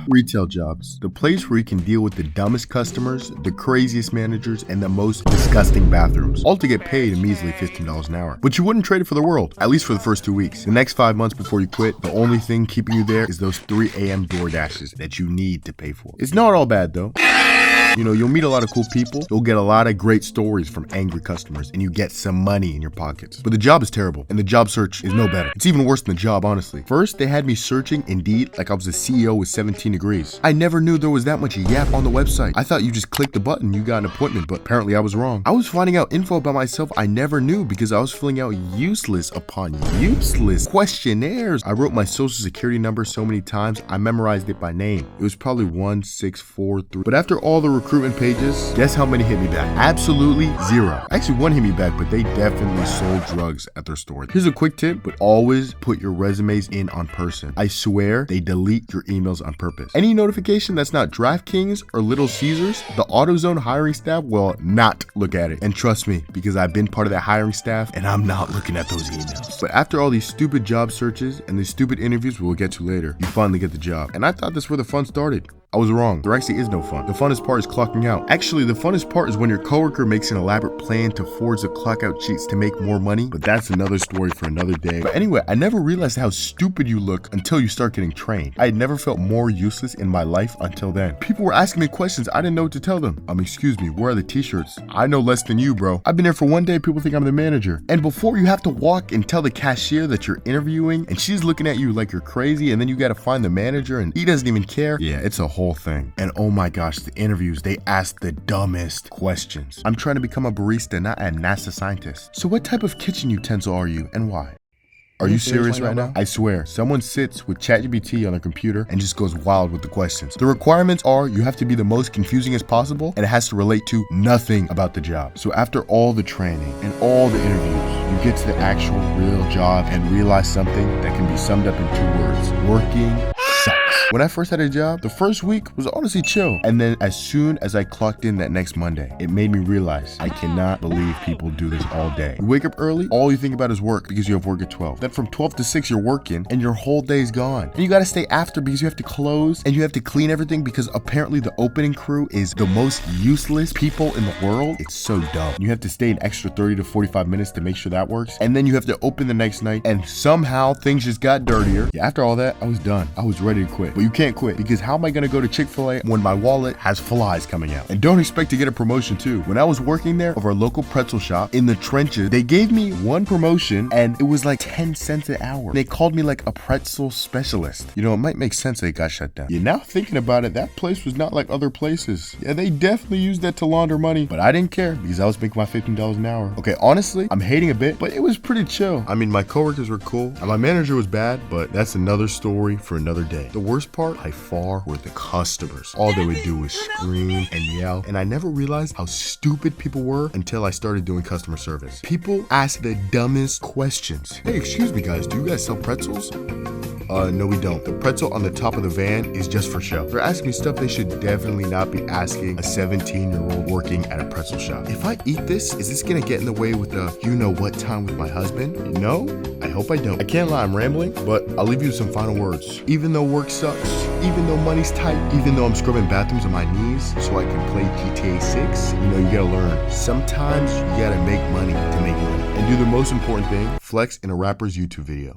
Retail jobs. The place where you can deal with the dumbest customers, the craziest managers, and the most disgusting bathrooms. All to get paid a measly $15 an hour. But you wouldn't trade it for the world, at least for the first 2 weeks. The next 5 months before you quit, the only thing keeping you there is those 3 a.m. door dashes that you need to pay for. It's not all bad though. You know, you'll meet a lot of cool people, you'll get a lot of great stories from angry customers, and you get some money in your pockets. But the job is terrible, and the job search is no better. It's even worse than the job, honestly. First, they had me searching Indeed like I was a CEO with 17 degrees. I never knew there was that much yap on the website. I thought you just clicked the button, you got an appointment, but apparently I was wrong. I was finding out info about myself I never knew because I was filling out useless upon useless questionnaires. I wrote my social security number so many times, I memorized it by name. It was probably 1643. But after all the recruitment pages, guess how many hit me back? Absolutely 0. Actually, one hit me back, but they definitely sold drugs at their store. Here's a quick tip, but always put your resumes in on person. I swear they delete your emails on purpose. Any notification that's not DraftKings or Little Caesars, the AutoZone hiring staff will not look at it. And trust me, because I've been part of that hiring staff and I'm not looking at those emails. But after all these stupid job searches and these stupid interviews we'll get to later, you finally get the job. And I thought that's where the fun started. I was wrong. There actually is no fun. The funnest part is clocking out. Actually, the funnest part is when your coworker makes an elaborate plan to forge the clock out sheets to make more money, but that's another story for another day. But anyway, I never realized how stupid you look until you start getting trained. I had never felt more useless in my life until then. People were asking me questions I didn't know what to tell them. Excuse me, where are the t-shirts? I know less than you, bro. I've been there for one day, people think I'm the manager. And before you have to walk and tell the cashier that you're interviewing, and she's looking at you like you're crazy, and then you gotta find the manager and he doesn't even care. Yeah, it's a whole thing. And oh my gosh, the interviews, they ask the dumbest questions. I'm trying to become a barista, not a NASA scientist. So what type of kitchen utensil are you and why? Are you serious right now? I swear, someone sits with ChatGPT on their computer and just goes wild with the questions. The requirements are you have to be the most confusing as possible and it has to relate to nothing about the job. So after all the training and all the interviews, you get to the actual real job and realize something that can be summed up in 2 words. Working sucks. When I first had a job, the first week was honestly chill. And then as soon as I clocked in that next Monday, it made me realize I cannot believe people do this all day. You wake up early, all you think about is work because you have work at 12. Then from 12 to 6, you're working and your whole day's gone. And you gotta stay after because you have to close and you have to clean everything because apparently the opening crew is the most useless people in the world. It's so dumb. You have to stay an extra 30 to 45 minutes to make sure that works. And then you have to open the next night and somehow things just got dirtier. Yeah, after all that, I was done. I was ready to quit. But you can't quit because how am I gonna go to Chick-fil-A when my wallet has flies coming out? And don't expect to get a promotion too. When I was working there of our local pretzel shop in the trenches, they gave me one promotion and it was like 10 cents an hour. They called me like a pretzel specialist. You know, it might make sense that it got shut down. Yeah, now thinking about it, that place was not like other places. Yeah, they definitely used that to launder money, but I didn't care because I was making my $15 an hour. Okay, honestly, I'm hating a bit, but it was pretty chill. I mean, my coworkers were cool and my manager was bad, but that's another story for another day. The worst part by far were the customers. All they would do was scream and yell, and I never realized how stupid people were until I started doing customer service. People ask the dumbest questions. Hey, excuse me guys, do you guys sell pretzels? No we don't. The pretzel on the top of the van is just for show. They're asking me stuff they should definitely not be asking a 17-year-old working at a pretzel shop. If I eat this, is this gonna get in the way with the you-know-what time with my husband? No? I hope I don't. I can't lie, I'm rambling, but I'll leave you with some final words. Even though work sucks, even though money's tight, even though I'm scrubbing bathrooms on my knees so I can play GTA 6, you know, you gotta learn. Sometimes you gotta make money to make money. And do the most important thing, flex in a rapper's YouTube video.